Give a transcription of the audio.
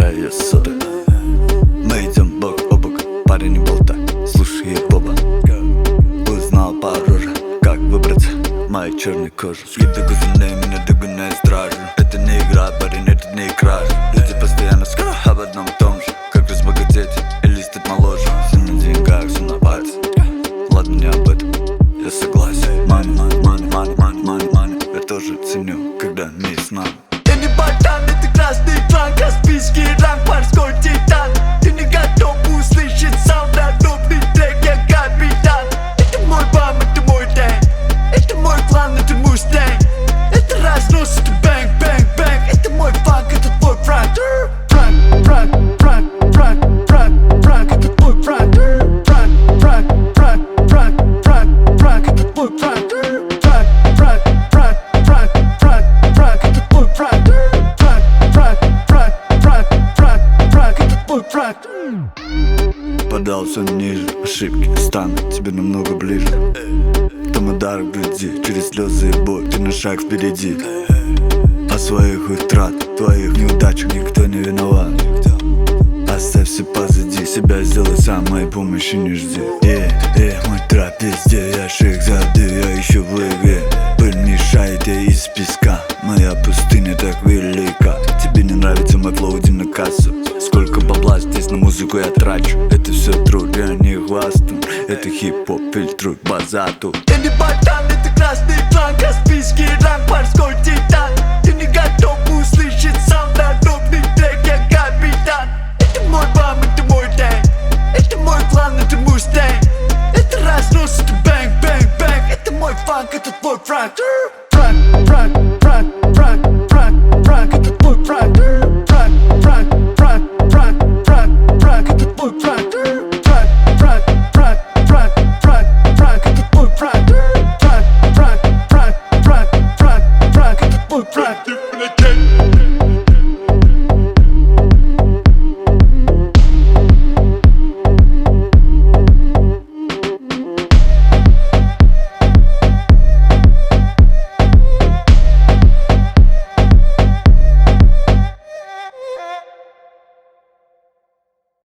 чая сода. Мы идем бок о бок, парень не болтай, слушай Боба. Узнал по роже, как выбраться моей черной кожи. Скидка гусиной, меня догоняет стражи. Это не игра, парень, это не краж. Люди постоянно скажут об одном и том же: как разбогатеть или стать моложе. Все на деньгах, все на пальце. Ладно, не об этом, я согласен. Money, money, money, money, money, money, money. Я тоже ценю, когда не с нами. Я не ботан, это красный клан, каспийский ранг, морской титан. Ты не готов услышать саунд, одобный трек, я капитан. Это мой бам, это мой дэнг, это мой клан, это мустэнг. Это разнос, это бэнг, бэнг, бэнг. Это мой фанк, это твой франк. Франк, франк, франк, франк, франк, франк. Это твой франк. Франк, франк, франк, франк, франк, франк. Это твой франк. Франк, франк, франк, франк, франк, франк. Это твой франк. Франк, франк, франк, франк, франк. Это твой франк. Подал все ниже, ошибки станут тебе намного ближе. Там удар в груди, через слезы и боль, ты на шаг впереди. О своих утрат, твоих неудачах никто не виноват. Оставь все позади, себя сделай сам, моей помощи не жди. Мой трап везде, я шейх зады, я еще в игре. Пыль мешает, я из песка, моя пустыня так велика. Тебе не нравится мой флоу, иди на кассу. Сколько бабла здесь на музыку я трачу. Это все труд, я не хвастун. Это хип-хоп, фильтруй базату. Я не ботан, это красный клан, каспийский ранг, морской титан.